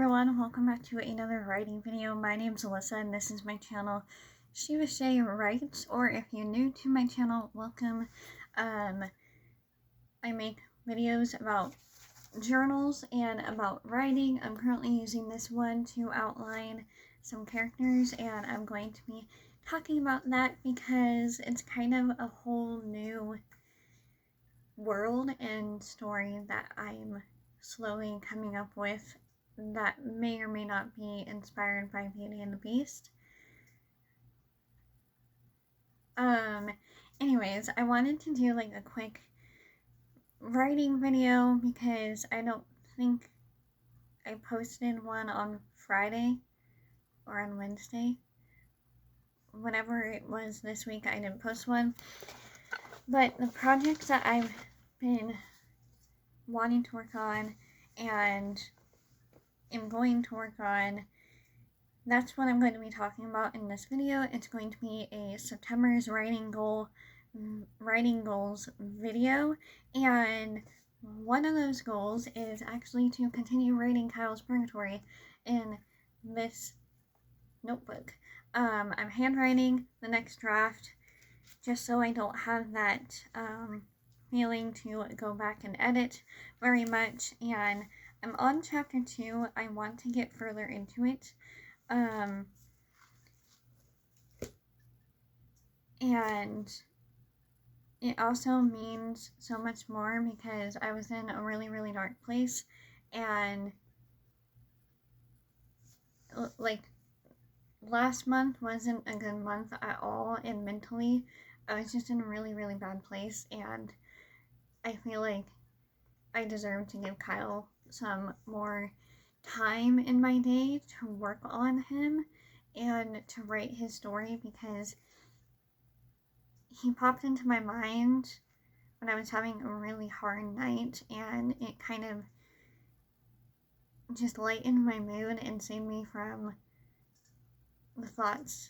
everyone, welcome back to another writing video. My name's Alyssa and this is my channel, She Was Shay Writes, or if you're new to my channel, welcome. I make videos about journals and about writing. I'm currently using this one to outline some characters, and I'm going to be talking about that because it's kind of a whole new world and story that I'm slowly coming up with that may or may not be inspired by Beauty and the Beast. Anyways, I wanted to do like a quick writing video because I don't think I posted one on Friday or on Wednesday. Whenever it was this week, I didn't post one. But the projects that I've been wanting to work on and am going to work on, that's what I'm going to be talking about in this video. It's going to be a September's writing goals video, and one of those goals is actually to continue writing Kyle's Purgatory in this notebook. I'm handwriting the next draft just so I don't have that feeling to go back and edit very much, and I'm on chapter 2. I want to get further into it. And it also means so much more because I was in a really, really dark place, and like last month wasn't a good month at all, and mentally I was just in a really, really bad place, and I feel like I deserve to give Kyle some more time in my day to work on him and to write his story, because he popped into my mind when I was having a really hard night, and it kind of just lightened my mood and saved me from the thoughts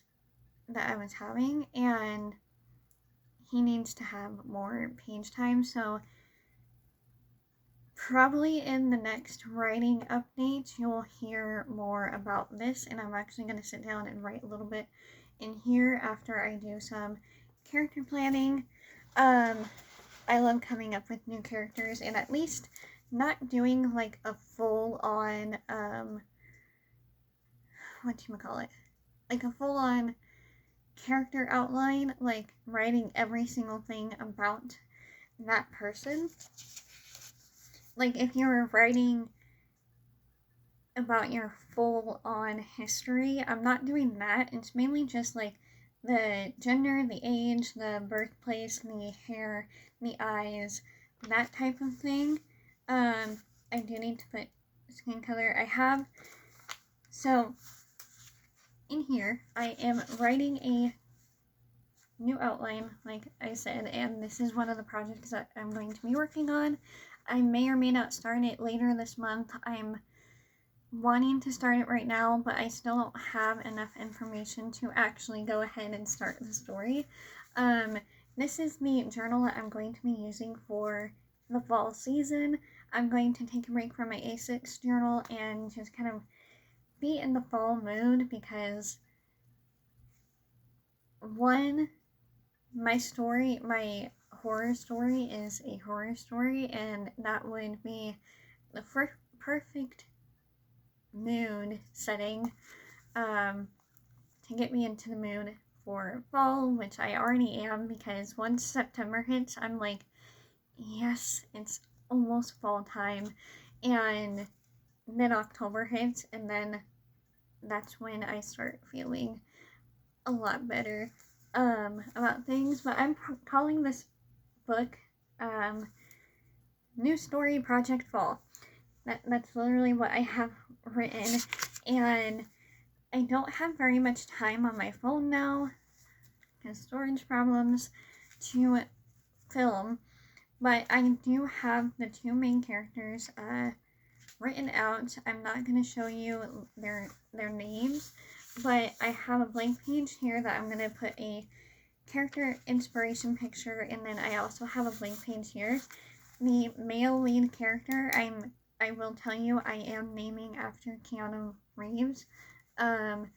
that I was having, and he needs to have more page time. So probably in the next writing update you'll hear more about this, and I'm actually going to sit down and write a little bit in here after I do some character planning. I love coming up with new characters and at least not doing like a full-on like a full-on character outline, like writing every single thing about that person. Like if you're writing about your full-on history, I'm not doing that. It's mainly just like the gender, the age, the birthplace, the hair, the eyes, that type of thing. I do need to put skin color. So in here, I am writing a new outline, like I said, and this is one of the projects that I'm going to be working on. I may or may not start it later this month. I'm wanting to start it right now, but I still don't have enough information to actually go ahead and start the story. This is the journal that I'm going to be using for the fall season. I'm going to take a break from my A6 journal and just kind of be in the fall mood, because one, my horror story is a horror story, and that would be the perfect mood setting to get me into the mood for fall, which I already am, because once September hits, I'm like, yes, it's almost fall time, and mid-October hits, and then that's when I start feeling a lot better about things. But I'm calling this book New Story Project Fall. That's literally what I have written, and I don't have very much time on my phone now because storage problems to film, but I do have the two main characters written out. I'm not going to show you their names, but I have a blank page here that I'm going to put a character inspiration picture, and then I also have a blank page here. The male lead character, I'm I will tell you, I am naming after Keanu Reeves. Um,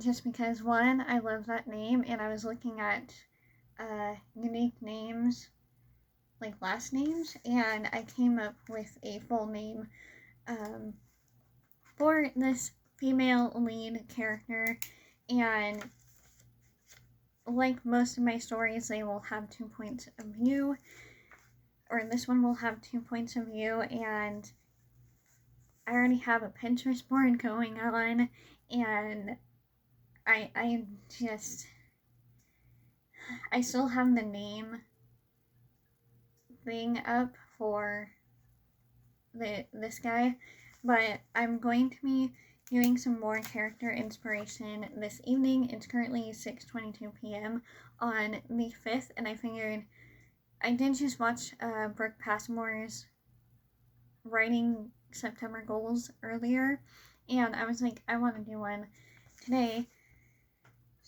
just because, one, I love that name, and I was looking at unique names, like last names, and I came up with a full name um, for this female lead character. And like most of my stories, they will have 2 points of view, or this one will have 2 points of view, and I already have a Pinterest board going on, and I just, I still have the name thing up for this guy, but I'm going to be doing some more character inspiration this evening. It's currently 6:22 p.m. on the 5th, and I figured I did just watch Brooke Passmore's writing September goals earlier, and I was like, I want to do one today.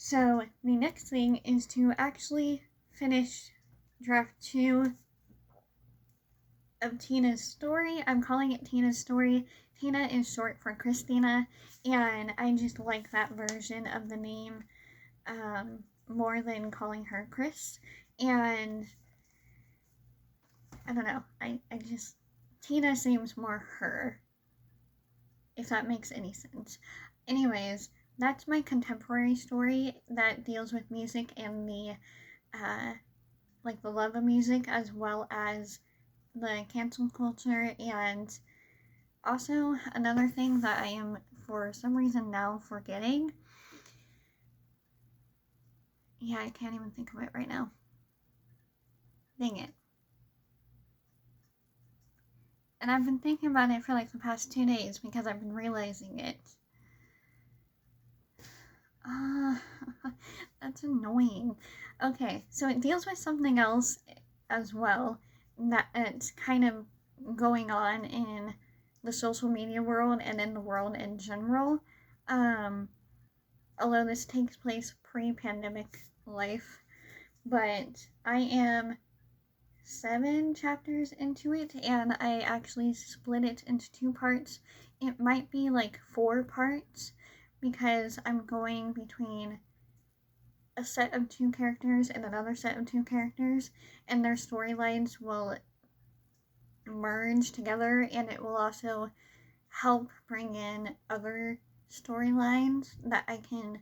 So the next thing is to actually finish draft 2 of Tina's story. I'm calling it Tina's story. Tina is short for Christina, and I just like that version of the name more than calling her Chris. And I don't know, I just, Tina seems more her, if that makes any sense. Anyways, that's my contemporary story that deals with music and the like the love of music, as well as the cancel culture. And also another thing that I am for some reason now forgetting, yeah, I can't even think of it right now, dang it. And I've been thinking about it for like the past 2 days because I've been realizing it. That's annoying. Okay, so it deals with something else as well that it's kind of going on in the social media world and in the world in general. Although this takes place pre-pandemic life, but I am 7 chapters into it, and I actually split it into 2 parts. It might be like 4 parts because I'm going between a set of 2 characters and another set of 2 characters, and their storylines will merge together, and it will also help bring in other storylines that I can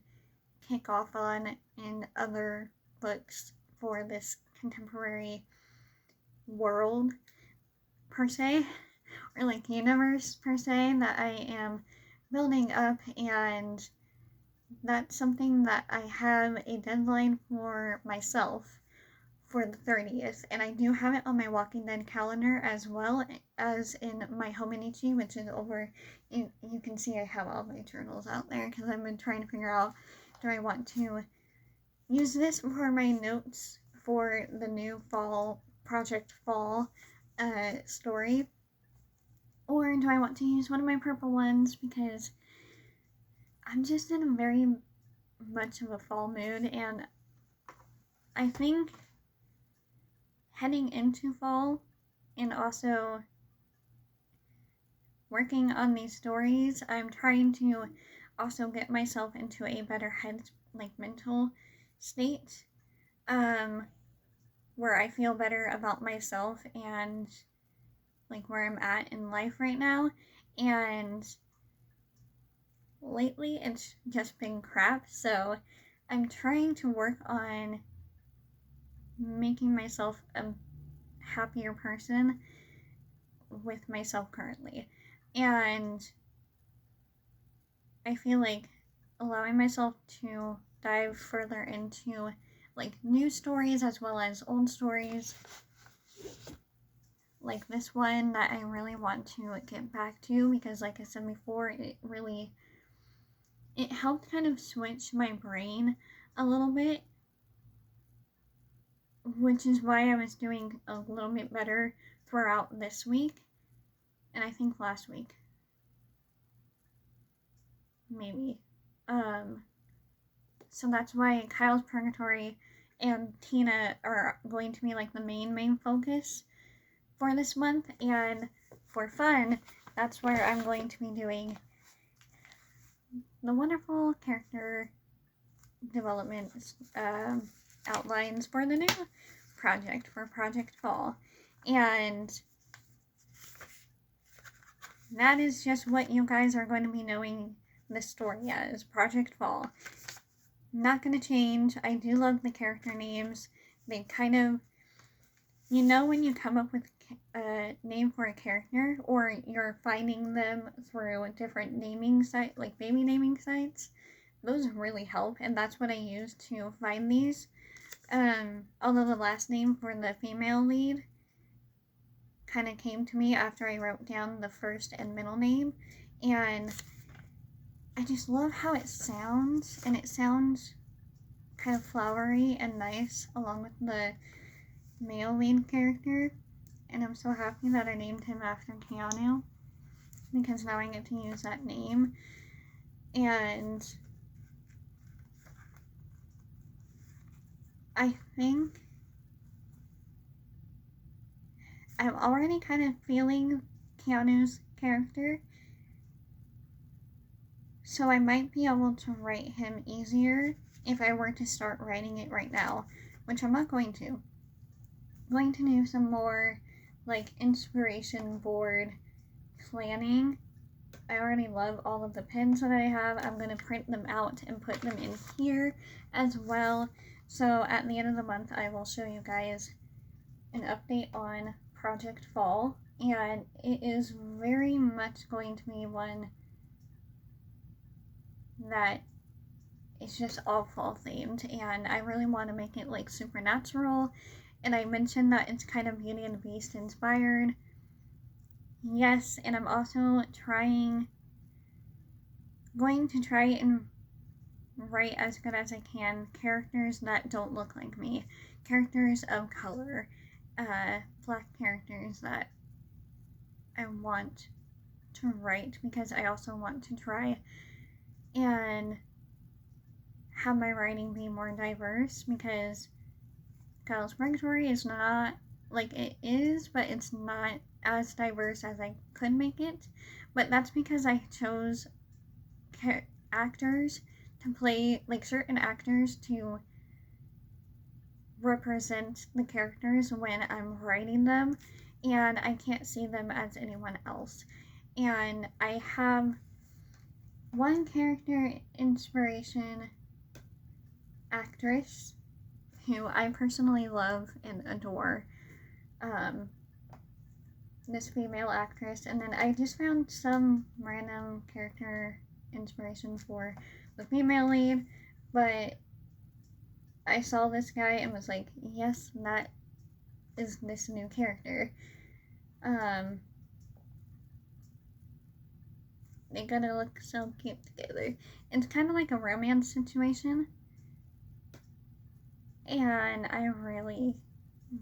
kick off on in other books for this contemporary world per se, or like universe per se, that I am building up. And that's something that I have a deadline for myself for the 30th, and I do have it on my Walking Dead calendar as well as in my Hominichi, which is over. You can see I have all my journals out there because I've been trying to figure out, do I want to use this for my notes for the new Project Fall story, or do I want to use one of my purple ones because I'm just in a very much of a fall mood, and I think heading into fall and also working on these stories, I'm trying to also get myself into a better mental state, where I feel better about myself and like where I'm at in life right now. And lately it's just been crap, so I'm trying to work on making myself a happier person with myself currently. And I feel like allowing myself to dive further into like new stories as well as old stories, like this one that I really want to get back to, because like I said before, it helped kind of switch my brain a little bit, which is why I was doing a little bit better throughout this week, and I think last week, maybe. So that's why Kyle's Purgatory and Tina are going to be like the main focus for this month. And for fun, that's where I'm going to be doing the wonderful character development outlines for the new project, for Project Fall. And that is just what you guys are going to be knowing the story as, Project Fall. Not going to change. I do love the character names. They kind of, you know, when you come up with a name for a character, or you're finding them through different naming sites, like baby naming sites, those really help, and that's what I use to find these. Although the last name for the female lead kind of came to me after I wrote down the first and middle name, and I just love how it sounds, and it sounds kind of flowery and nice along with the male lead character, and I'm so happy that I named him after Keanu, because now I get to use that name. And I think I'm already kind of feeling Keanu's character, so I might be able to write him easier if I were to start writing it right now, which I'm not going to. I'm going to do some more like inspiration board planning. I already love all of the pins that I have. I'm going to print them out and put them in here as well. So at the end of the month, I will show you guys an update on Project Fall, and it is very much going to be one that is just all fall themed, and I really want to make it like supernatural. And I mentioned that it's kind of Beauty and the Beast inspired. Yes, and I'm also going to try and write as good as I can characters that don't look like me, characters of color, black characters that I want to write, because I also want to try and have my writing be more diverse, because Kyle's Purgatory is not, like, it is, but it's not as diverse as I could make it. But that's because I chose actors to play, like, certain actors to represent the characters when I'm writing them, and I can't see them as anyone else. And I have one character inspiration actress who I personally love and adore, this female actress, and then I just found some random character inspiration for the female lead, but I saw this guy and was like, yes, that is this new character. They're gonna look so cute together. It's kind of like a romance situation, and I really,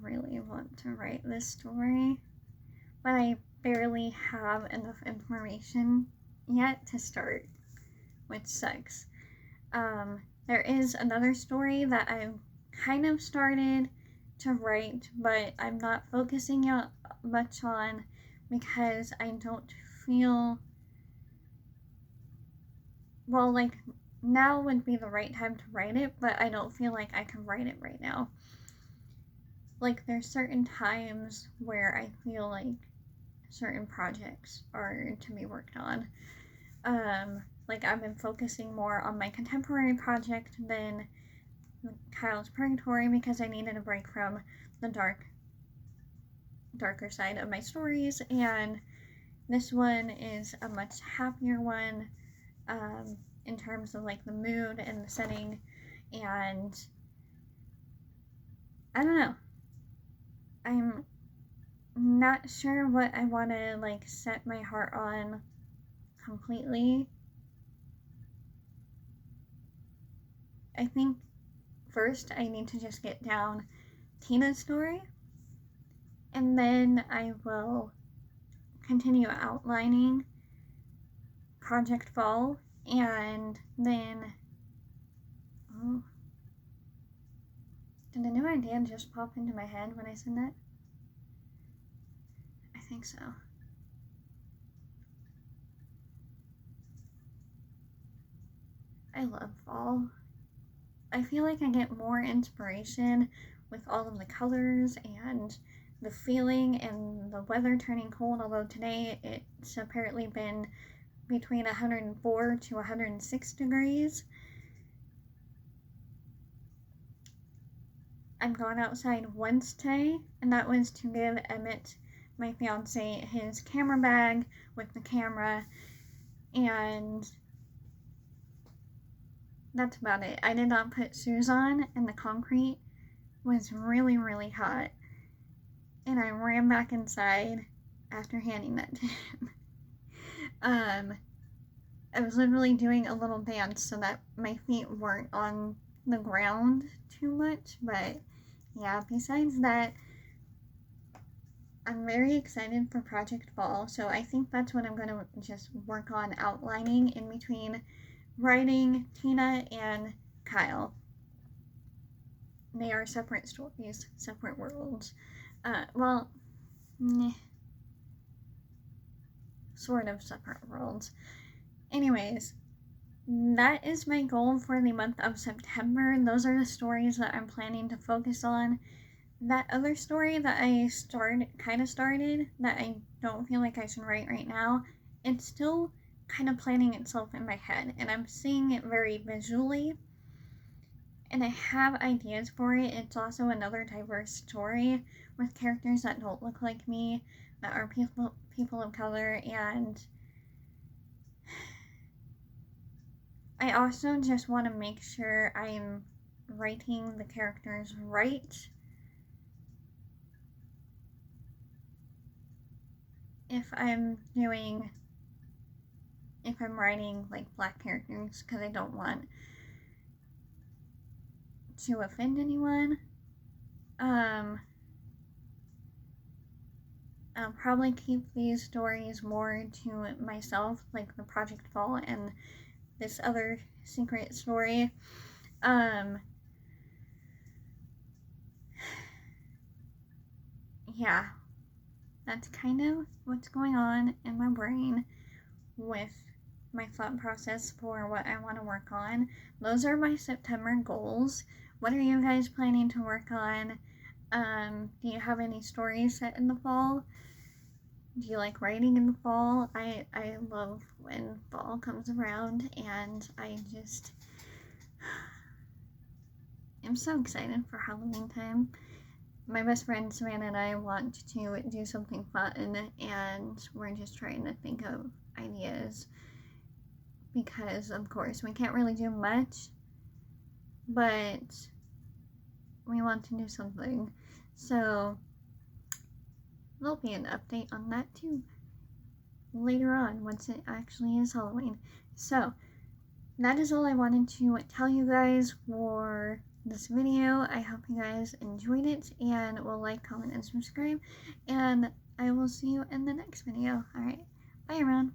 really want to write this story, but I barely have enough information yet to start, which sucks. There is another story that I've kind of started to write, but I'm not focusing out much on, because I don't feel, well, like, now would be the right time to write it, but I don't feel like I can write it right now. Like, there's certain times where I feel like certain projects are to be worked on. Like, I've been focusing more on my contemporary project than Kyle's Purgatory, because I needed a break from the darker side of my stories, and this one is a much happier one, in terms of like the mood and the setting, and I don't know. I'm not sure what I want to like set my heart on completely. I think first I need to just get down Tina's story, and then I will continue outlining Project Fall, and then, oh, did a new idea just pop into my head when I said that? I think so. I love fall. I feel like I get more inspiration with all of the colors and the feeling and the weather turning cold, although today it's apparently been between 104 to 106 degrees. I'm going outside once today, and that was to give Emmett, my fiance, his camera bag with the camera, and that's about it. I did not put shoes on, and the concrete was really, really hot, and I ran back inside after handing that to him. I was literally doing a little dance so that my feet weren't on the ground too much, but yeah, besides that, I'm very excited for Project Fall, so I think that's what I'm going to just work on outlining in between writing Tina and Kyle. They are separate stories, separate worlds. Well, sort of separate worlds. Anyways, that is my goal for the month of September. Those are the stories that I'm planning to focus on. That other story that I started that I don't feel like I should write right now, it's still kind of planning itself in my head, and I'm seeing it very visually, and I have ideas for it. It's also another diverse story with characters that don't look like me, that are people of color, and I also just want to make sure I'm writing the characters right. If I'm writing like black characters, because I don't want to offend anyone. I'll probably keep these stories more to myself, like the Project Fall and this other secret story. Yeah, that's kind of what's going on in my brain with my thought process for what I want to work on. Those are my September goals. What are you guys planning to work on? Do you have any stories set in the fall? Do you like writing in the fall? I love when fall comes around, and I just am so excited for Halloween time. My best friend Savannah and I want to do something fun, and we're just trying to think of ideas because, of course, we can't really do much, but we want to do something. So there'll be an update on that too later on once it actually is Halloween. So that is all I wanted to tell you guys for this video. I hope you guys enjoyed it and will like, comment, and subscribe, and I will see you in the next video. Alright, bye everyone.